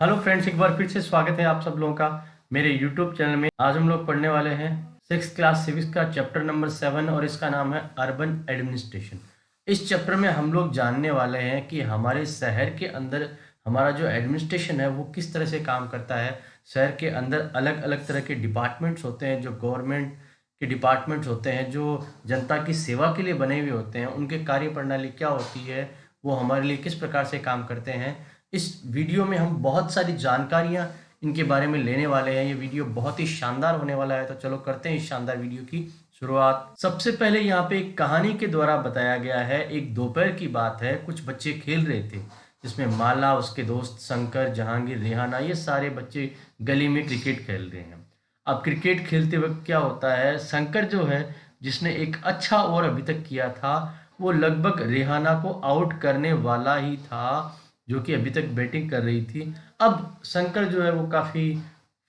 Hello friends, एक बार फिर से स्वागत है आप सब लोगों का मेरे यूट्यूब चैनल में। आज हम लोग पढ़ने वाले हैं 6th क्लास सिविक्स का चैप्टर नंबर 7 और इसका नाम है अर्बन एडमिनिस्ट्रेशन। इस चैप्टर में हम लोग जानने वाले हैं कि हमारे शहर के अंदर हमारा जो एडमिनिस्ट्रेशन है वो किस तरह से काम करता है। शहर के अंदर अलग अलग तरह के डिपार्टमेंट्स होते हैं, जो गवर्नमेंट के डिपार्टमेंट्स होते हैं, जो जनता की सेवा के लिए बने हुए होते हैं। उनके कार्य प्रणाली क्या होती है, वो हमारे लिए किस प्रकार से काम करते हैं। इस वीडियो में हम बहुत सारी जानकारियां इनके बारे में लेने वाले हैं। ये वीडियो बहुत ही शानदार होने वाला है, तो चलो करते हैं इस शानदार वीडियो की शुरुआत। सबसे पहले यहाँ पे एक कहानी के द्वारा बताया गया है। एक दोपहर की बात है, कुछ बच्चे खेल रहे थे, जिसमें माला, उसके दोस्त शंकर, जहांगीर, रेहाना, ये सारे बच्चे गली में क्रिकेट खेल रहे हैं। अब क्रिकेट खेलते वक्त क्या होता है, शंकर जो है, जिसने एक अच्छा ओवर अभी तक किया था, वो लगभग रेहाना को आउट करने वाला ही था, जो कि अभी तक बैटिंग कर रही थी। अब शंकर जो है वो काफ़ी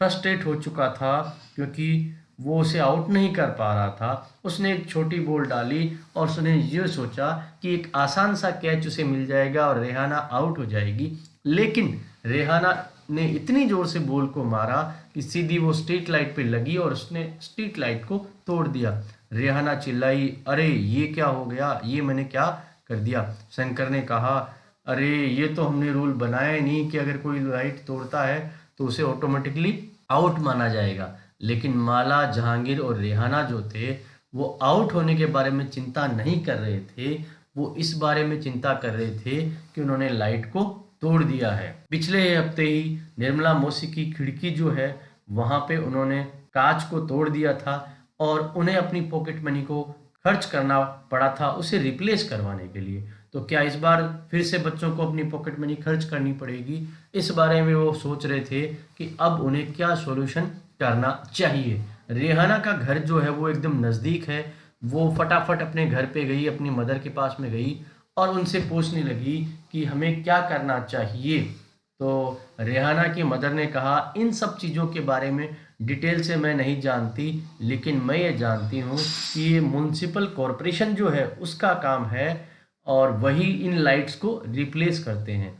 फ्रस्ट्रेट हो चुका था, क्योंकि वो उसे आउट नहीं कर पा रहा था। उसने एक छोटी बॉल डाली और उसने ये सोचा कि एक आसान सा कैच उसे मिल जाएगा और रेहाना आउट हो जाएगी। लेकिन रेहाना ने इतनी जोर से बॉल को मारा कि सीधी वो स्ट्रीट लाइट पे लगी और उसने स्ट्रीट लाइट को तोड़ दिया। रेहाना चिल्लाई, अरे ये क्या हो गया, ये मैंने क्या कर दिया। शंकर ने कहा, अरे ये तो हमने रूल बनाया ही नहीं कि अगर कोई लाइट तोड़ता है तो उसे ऑटोमेटिकली आउट माना जाएगा। लेकिन माला, जहांगीर और रेहाना जो थे, वो आउट होने के बारे में चिंता नहीं कर रहे थे। वो इस बारे में चिंता कर रहे थे कि उन्होंने लाइट को तोड़ दिया है। पिछले हफ्ते ही निर्मला मौसी की खिड़की जो है, वहां पे उन्होंने कांच को तोड़ दिया था और उन्हें अपनी पॉकेट मनी को खर्च करना पड़ा था उसे रिप्लेस करवाने के लिए। तो क्या इस बार फिर से बच्चों को अपनी पॉकेट मनी खर्च करनी पड़ेगी? इस बारे में वो सोच रहे थे कि अब उन्हें क्या सॉल्यूशन करना चाहिए। रेहाना का घर जो है वो एकदम नज़दीक है। वो फटाफट अपने घर पे गई, अपनी मदर के पास में गई और उनसे पूछने लगी कि हमें क्या करना चाहिए। तो रेहाना की मदर ने कहा, इन सब चीज़ों के बारे में डिटेल से मैं नहीं जानती, लेकिन मैं ये जानती हूँ कि ये म्युनिसिपल कॉरपोरेशन जो है उसका काम है और वही इन लाइट्स को रिप्लेस करते हैं।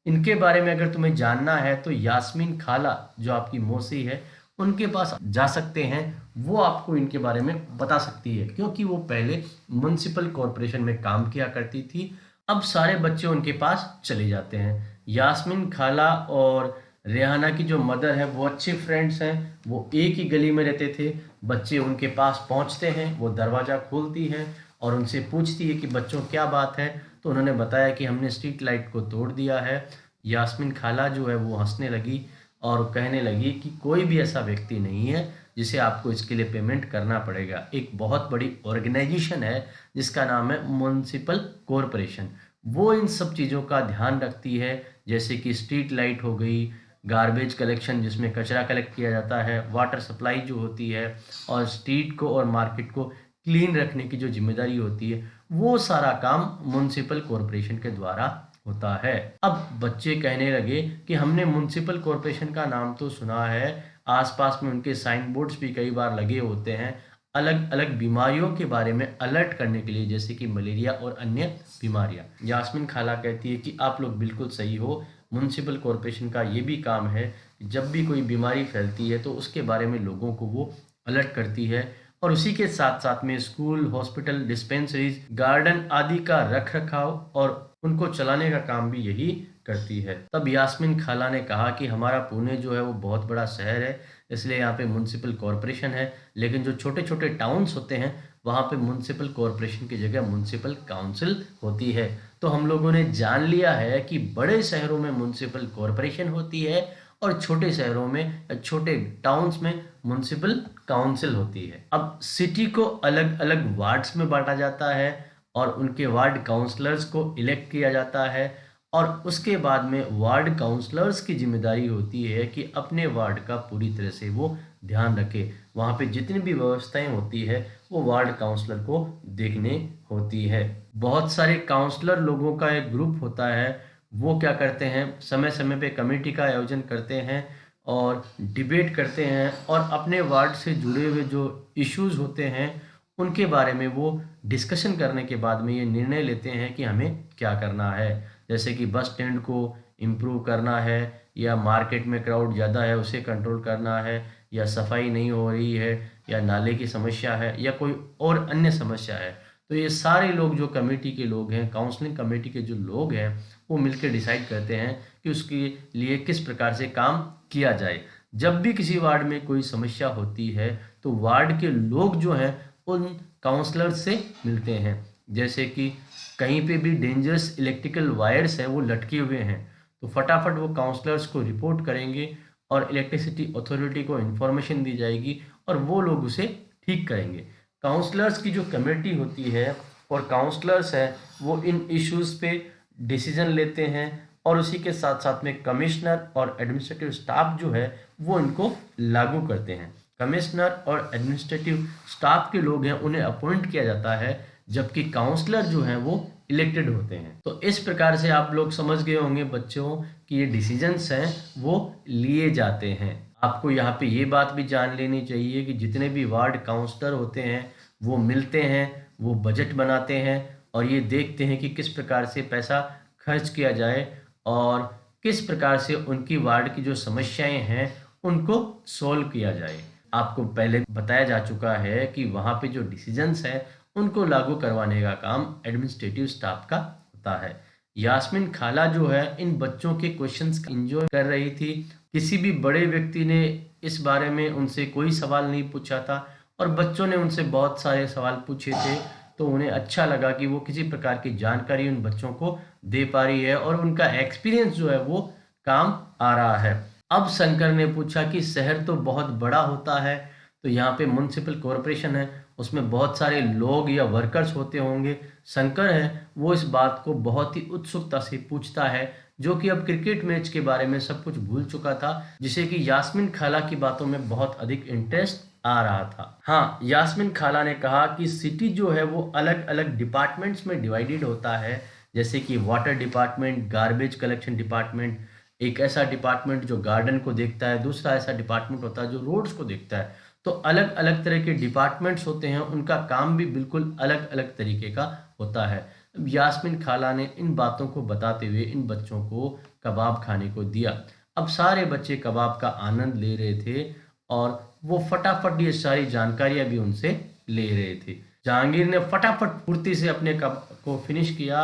इनके बारे में अगर तुम्हें जानना है तो यास्मीन खाला, जो आपकी मौसी है, उनके पास जा सकते हैं। वो आपको इनके बारे में बता सकती है, क्योंकि वो पहले म्युनिसिपल कॉरपोरेशन में काम किया करती थी। अब सारे बच्चे उनके पास चले जाते हैं। यास्मीन खाला और रेहाना की जो मदर है वो अच्छे फ्रेंड्स हैं। वो एक ही गली में रहते थे। बच्चे उनके पास पहुंचते हैं, वो दरवाज़ा खोलती है और उनसे पूछती है कि बच्चों क्या बात है। तो उन्होंने बताया कि हमने स्ट्रीट लाइट को तोड़ दिया है। यास्मीन खाला जो है वो हंसने लगी और कहने लगी कि कोई भी ऐसा व्यक्ति नहीं है जिसे आपको इसके लिए पेमेंट करना पड़ेगा। एक बहुत बड़ी ऑर्गेनाइजेशन है जिसका नाम है म्युनिसिपल कॉरपोरेशन। वो इन सब चीज़ों का ध्यान रखती है, जैसे कि स्ट्रीट लाइट हो गई, गार्बेज कलेक्शन जिसमें कचरा कलेक्ट किया जाता है, वाटर सप्लाई जो होती है, और स्ट्रीट को और मार्केट को क्लीन रखने की जो जिम्मेदारी होती है, वो सारा काम म्युनिसिपल कॉरपोरेशन के द्वारा होता है। अब बच्चे कहने लगे कि हमने म्युनिसिपल कॉरपोरेशन का नाम तो सुना है, आसपास में उनके साइन बोर्ड्स भी कई बार लगे होते हैं अलग अलग बीमारियों के बारे में अलर्ट करने के लिए, जैसे कि मलेरिया और अन्य बीमारियां। यास्मीन खाला कहती है कि आप लोग बिल्कुल सही हो, म्युनिसिपल कॉरपोरेशन का ये भी काम है कि जब भी कोई बीमारी फैलती है तो उसके बारे में लोगों को वो अलर्ट करती है। और उसी के साथ साथ में स्कूल, हॉस्पिटल, डिस्पेंसरीज, गार्डन आदि का रख रखाव और उनको चलाने का काम भी यही करती है। तब यास्मीन खाला ने कहा कि हमारा पुणे जो है वो बहुत बड़ा शहर है, इसलिए यहाँ पे म्युनिसिपल कॉरपोरेशन है, लेकिन जो छोटे छोटे टाउन्स होते हैं वहाँ पे म्युनिसिपल कॉरपोरेशन की जगह म्युनिसिपल काउंसिल होती है। तो हम लोगों ने जान लिया है कि बड़े शहरों में म्युनिसिपल कॉरपोरेशन होती है और छोटे शहरों में या छोटे टाउन्स में म्युनिसिपल काउंसिल होती है। अब सिटी को अलग अलग वार्ड्स में बांटा जाता है और उनके वार्ड काउंसलर्स को इलेक्ट किया जाता है, और उसके बाद में वार्ड काउंसलर्स की जिम्मेदारी होती है कि अपने वार्ड का पूरी तरह से वो ध्यान रखे। वहाँ पे जितनी भी व्यवस्थाएं होती है वो वार्ड काउंसलर को देखने होती है। बहुत सारे काउंसलर लोगों का एक ग्रुप होता है। वो क्या करते हैं, समय समय पे कमेटी का आयोजन करते हैं और डिबेट करते हैं और अपने वार्ड से जुड़े हुए जो इश्यूज होते हैं उनके बारे में वो डिस्कशन करने के बाद में ये निर्णय लेते हैं कि हमें क्या करना है। जैसे कि बस स्टैंड को इम्प्रूव करना है या मार्केट में क्राउड ज़्यादा है उसे कंट्रोल करना है, या सफाई नहीं हो रही है, या नाले की समस्या है, या कोई और अन्य समस्या है। तो ये सारे लोग जो कमेटी के लोग हैं, काउंसलिंग कमेटी के जो लोग हैं, वो मिलकर डिसाइड करते हैं कि उसके लिए किस प्रकार से काम किया जाए। जब भी किसी वार्ड में कोई समस्या होती है तो वार्ड के लोग जो हैं उन काउंसलर से मिलते हैं। जैसे कि कहीं पे भी डेंजरस इलेक्ट्रिकल वायर्स हैं वो लटके हुए हैं, तो फटाफट वो काउंसलर्स को रिपोर्ट करेंगे और इलेक्ट्रिसिटी अथॉरिटी को इन्फॉर्मेशन दी जाएगी और वो लोग उसे ठीक करेंगे। काउंसलर्स की जो कमेटी होती है और काउंसलर्स हैं वो इन इश्यूज़ पे डिसीजन लेते हैं, और उसी के साथ साथ में कमिश्नर और एडमिनिस्ट्रेटिव स्टाफ जो है वो इनको लागू करते हैं। कमिश्नर और एडमिनिस्ट्रेटिव स्टाफ के लोग हैं उन्हें अपॉइंट किया जाता है, जबकि काउंसलर जो हैं वो इलेक्टेड होते हैं। तो इस प्रकार से आप लोग समझ गए होंगे बच्चों कि ये डिसीजंस हैं वो लिए जाते हैं। आपको यहाँ पे ये बात भी जान लेनी चाहिए कि जितने भी वार्ड काउंसलर होते हैं वो मिलते हैं, वो बजट बनाते हैं और ये देखते हैं कि किस प्रकार से पैसा खर्च किया जाए और किस प्रकार से उनकी वार्ड की जो समस्याएं हैं उनको सोल्व किया जाए। आपको पहले बताया जा चुका है कि वहाँ पे जो डिसीजंस हैं उनको लागू करवाने का काम एडमिनिस्ट्रेटिव स्टाफ का होता है। यास्मीन खाला जो है इन बच्चों के क्वेश्चंस एंजॉय कर रही थी। किसी भी बड़े व्यक्ति ने इस बारे में उनसे कोई सवाल नहीं पूछा था और बच्चों ने उनसे बहुत सारे सवाल पूछे थे, तो उन्हें अच्छा लगा कि वो किसी प्रकार की जानकारी उन बच्चों को दे पा रही है और उनका एक्सपीरियंस जो है वो काम आ रहा है। अब शंकर ने पूछा कि शहर तो बहुत बड़ा होता है, तो यहाँ पे म्युनिसिपल कॉरपोरेशन है, उसमें बहुत सारे लोग या वर्कर्स होते होंगे। शंकर है वो इस बात को बहुत ही उत्सुकता से पूछता है, जो कि अब क्रिकेट मैच के बारे में सब कुछ भूल चुका था, जिसे कि यास्मीन खाला की बातों में बहुत अधिक इंटरेस्ट आ रहा था। हाँ, यास्मीन खाला ने कहा कि सिटी जो है वो अलग अलग डिपार्टमेंट्स में डिवाइडेड होता है, जैसे कि water department, garbage collection department, एक ऐसा डिपार्टमेंट जो गार्डन को देखता है, दूसरा ऐसा डिपार्टमेंट होता है जो रोड्स को देखता है। तो अलग अलग तरह के डिपार्टमेंट्स होते हैं, उनका काम भी बिल्कुल अलग अलग तरीके का होता है। यास्मीन खाला ने इन बातों को बताते हुए इन बच्चों को कबाब खाने को दिया। अब सारे बच्चे कबाब का आनंद ले रहे थे और वो फटाफट ये सारी जानकारियां भी उनसे ले रहे थे। जहांगीर ने फटाफट फुर्ती से अपने कप को फिनिश किया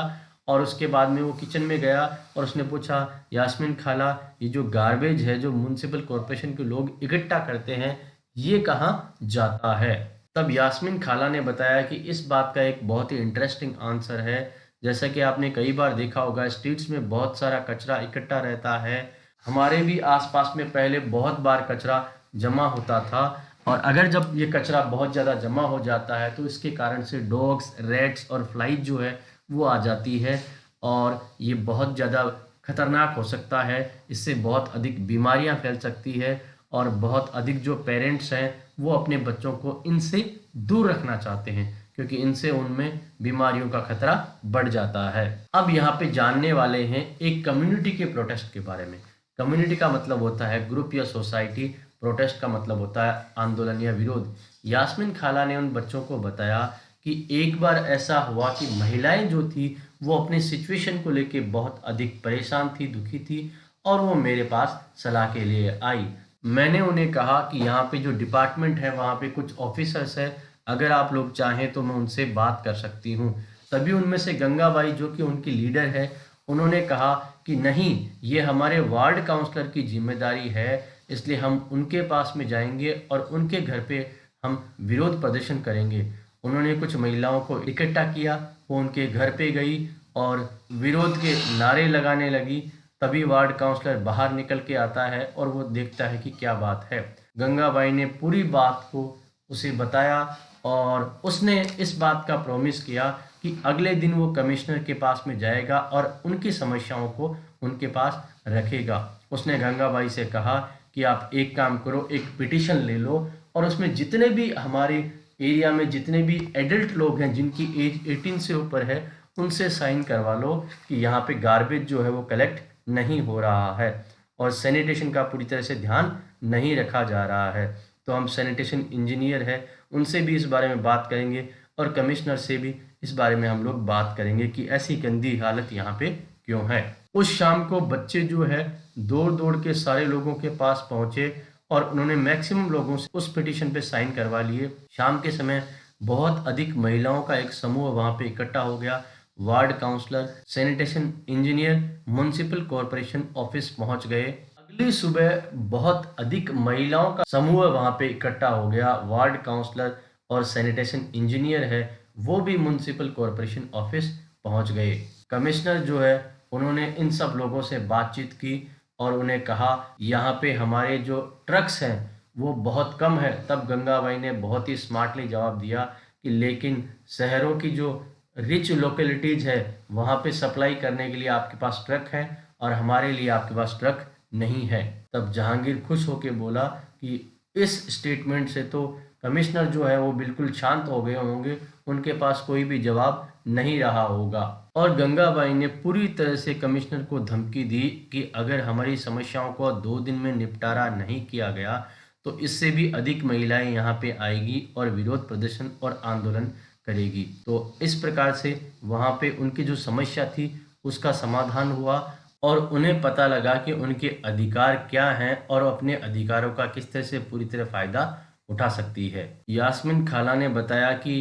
और उसके बाद में वो किचन में गया और उसने पूछा, यास्मीन खाला ये जो गार्बेज है जो म्युनिसिपल कॉरपोरेशन के लोग इकट्ठा करते हैं ये कहाँ जाता है? तब यास्मीन खाला ने बताया कि इस बात का एक बहुत ही इंटरेस्टिंग आंसर है। जैसा कि आपने कई बार देखा होगा, स्ट्रीट्स में बहुत सारा कचरा इकट्ठा रहता है। हमारे भी आसपास में पहले बहुत बार कचरा जमा होता था, और अगर जब ये कचरा बहुत ज़्यादा जमा हो जाता है तो इसके कारण से डॉग्स, रैट्स और फ्लाइज जो है वो आ जाती है और ये बहुत ज़्यादा खतरनाक हो सकता है। इससे बहुत अधिक बीमारियां फैल सकती है और बहुत अधिक जो पेरेंट्स हैं वो अपने बच्चों को इनसे दूर रखना चाहते हैं, क्योंकि इनसे उनमें बीमारियों का खतरा बढ़ जाता है। अब यहाँ पे जानने वाले हैं एक कम्युनिटी के प्रोटेस्ट के बारे में। कम्युनिटी का मतलब होता है ग्रुप या सोसाइटी, प्रोटेस्ट का मतलब होता है आंदोलन या विरोध। यास्मीन खाला ने उन बच्चों को बताया कि एक बार ऐसा हुआ कि महिलाएं जो थी वो अपनी सिचुएशन को लेके बहुत अधिक परेशान थी, दुखी थी, और वो मेरे पास सलाह के लिए आई। मैंने उन्हें कहा कि यहाँ पे जो डिपार्टमेंट है वहाँ पे कुछ ऑफिसर्स है, अगर आप लोग चाहें तो मैं उनसे बात कर सकती हूँ। तभी उनमें से गंगाबाई जो कि उनकी लीडर है, उन्होंने कहा कि नहीं, ये हमारे वार्ड काउंसलर की जिम्मेदारी है, इसलिए हम उनके पास में जाएंगे और उनके घर पे हम विरोध प्रदर्शन करेंगे। उन्होंने कुछ महिलाओं को इकट्ठा किया, वो उनके घर पे गई और विरोध के नारे लगाने लगी। तभी वार्ड काउंसलर बाहर निकल के आता है और वो देखता है कि क्या बात है। गंगाबाई ने पूरी बात को उसे बताया और उसने इस बात का प्रॉमिस किया कि अगले दिन वो कमिश्नर के पास में जाएगा और उनकी समस्याओं को उनके पास रखेगा। उसने गंगाबाई से कहा कि आप एक काम करो, एक पिटीशन ले लो और उसमें जितने भी हमारे एरिया में जितने भी एडल्ट लोग हैं जिनकी एज 18 से ऊपर है उनसे साइन करवा लो कि यहाँ पे गार्बेज जो है वो कलेक्ट नहीं हो रहा है और सैनिटेशन का पूरी तरह से ध्यान नहीं रखा जा रहा है। तो हम सैनिटेशन इंजीनियर है उनसे भी इस बारे में बात करेंगे और कमिश्नर से भी इस बारे में हम लोग बात करेंगे कि ऐसी गंदी हालत यहाँ पे क्यों है। उस शाम को बच्चे जो है दौड़ दौड़ के सारे लोगों के पास पहुंचे और उन्होंने मैक्सिमम लोगों से उस पिटीशन पे साइन करवा लिए। शाम के समय बहुत अधिक महिलाओं का एक समूह वहां पे इकट्ठा हो गया। Ward councillor, sanitation engineer, municipal corporation office पहुंच गए। अगली सुबह बहुत अधिक महिलाओं का समूह वहां पे इकट्ठा हो गया। वार्ड काउंसलर और सैनिटेशन इंजीनियर है वो भी म्युनिसिपल कॉरपोरेशन ऑफिस पहुंच गए। कमिश्नर जो है उन्होंने इन सब लोगों से बातचीत की और उन्हें कहा यहाँ पे हमारे जो ट्रक्स हैं वो बहुत कम है। तब गंगाबाई ने बहुत ही स्मार्टली जवाब दिया कि लेकिन शहरों की जो रिच लोकेलिटीज है वहाँ पे सप्लाई करने के लिए आपके पास ट्रक है और हमारे लिए आपके पास ट्रक नहीं है। तब जहांगीर खुश होकर बोला कि इस स्टेटमेंट से तो कमिश्नर जो है वो बिल्कुल शांत हो गए होंगे, उनके पास कोई भी जवाब नहीं रहा होगा। और गंगाबाई ने पूरी तरह से कमिश्नर को धमकी दी कि अगर हमारी समस्याओं को 2 दिन में निपटारा नहीं किया गया तो इससे भी अधिक महिलाएं यहाँ पे आएगी और विरोध प्रदर्शन और आंदोलन करेगी। तो इस प्रकार से वहाँ पे उनकी जो समस्या थी उसका समाधान हुआ और उन्हें पता लगा कि उनके अधिकार क्या हैं और अपने अधिकारों का किस तरह से पूरी तरह फायदा उठा सकती है। यास्मीन खाला ने बताया कि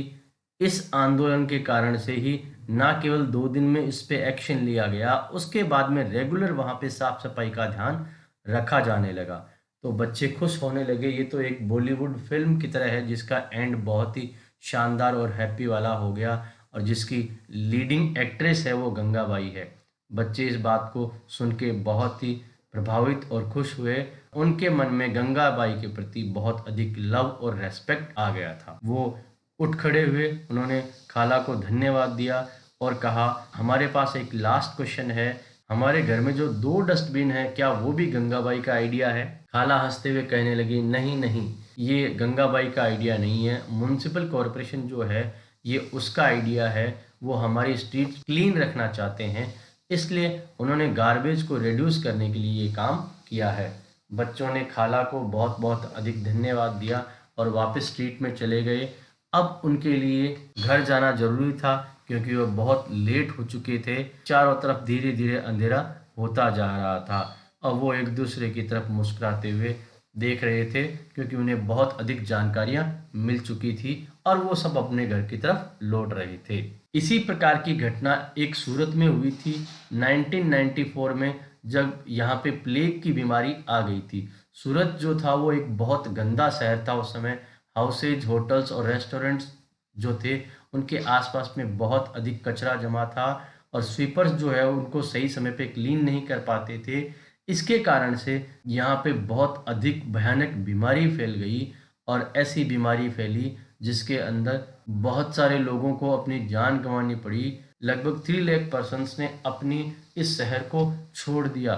इस आंदोलन के कारण से ही ना केवल 2 दिन में इस पे एक्शन लिया गया, उसके बाद में रेगुलर वहाँ पे साफ सफाई का ध्यान रखा जाने लगा। तो बच्चे खुश होने लगे। ये तो एक बॉलीवुड फिल्म की तरह है जिसका एंड बहुत ही शानदार और हैप्पी वाला हो गया और जिसकी लीडिंग एक्ट्रेस है वो गंगाबाई है। बच्चे इस बात को सुन के बहुत ही प्रभावित और खुश हुए। उनके मन में गंगाबाई के प्रति बहुत अधिक लव और रेस्पेक्ट आ गया था। वो उठ खड़े हुए, उन्होंने खाला को धन्यवाद दिया और कहा हमारे पास एक लास्ट क्वेश्चन है, हमारे घर में जो 2 डस्टबिन है क्या वो भी गंगाबाई का आइडिया है। खाला हंसते हुए कहने लगी नहीं नहीं, ये गंगाबाई का आइडिया नहीं है, म्युनिसिपल कॉरपोरेशन जो है ये उसका आइडिया है। वो हमारी स्ट्रीट क्लीन रखना चाहते हैं, इसलिए उन्होंने गार्बेज को रिड्यूस करने के लिए ये काम किया है। बच्चों ने खाला को बहुत बहुत अधिक धन्यवाद दिया और वापस स्ट्रीट में चले गए। अब उनके लिए घर जाना जरूरी था क्योंकि वो बहुत लेट हो चुके थे। चारों तरफ धीरे धीरे अंधेरा होता जा रहा था और वो एक दूसरे की तरफ मुस्कुराते हुए देख रहे थे क्योंकि उन्हें बहुत अधिक जानकारियां मिल चुकी थी और वो सब अपने घर की तरफ लौट रहे थे। इसी प्रकार की घटना एक सूरत में हुई थी 1994 में, जब यहाँ पे प्लेग की बीमारी आ गई थी। सूरत जो था वो एक बहुत गंदा शहर था उस समय। हाउसेज, होटल्स और रेस्टोरेंट्स जो थे उनके आसपास में बहुत अधिक कचरा जमा था और स्वीपर्स जो है उनको सही समय पे क्लीन नहीं कर पाते थे। इसके कारण से यहाँ पे बहुत अधिक भयानक बीमारी फैल गई और ऐसी बीमारी फैली जिसके अंदर बहुत सारे लोगों को अपनी जान गंवानी पड़ी। लगभग 3 लाख पर्सन्स ने अपनी इस शहर को छोड़ दिया।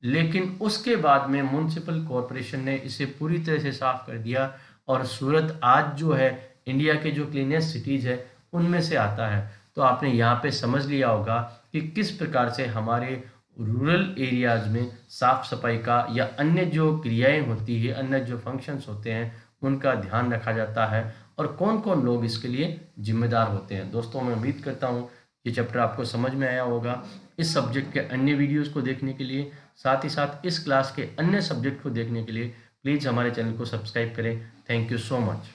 लेकिन उसके बाद में म्युनिसिपल कॉरपोरेशन ने इसे पूरी तरह से साफ कर दिया और सूरत आज जो है इंडिया के जो क्लीनेस्ट सिटीज है उनमें से आता है। तो आपने यहाँ पे समझ लिया होगा कि किस प्रकार से हमारे रूरल एरियाज में साफ सफाई का या अन्य जो क्रियाएं होती है, अन्य जो फंक्शंस होते हैं उनका ध्यान रखा जाता है और कौन कौन लोग इसके लिए जिम्मेदार होते हैं। दोस्तों मैं उम्मीद करता हूँ ये चैप्टर आपको समझ में आया होगा। इस सब्जेक्ट के अन्य वीडियोस को देखने के लिए, साथ ही साथ इस क्लास के अन्य सब्जेक्ट को देखने के लिए प्लीज़ हमारे चैनल को सब्सक्राइब करें। Thank you so much.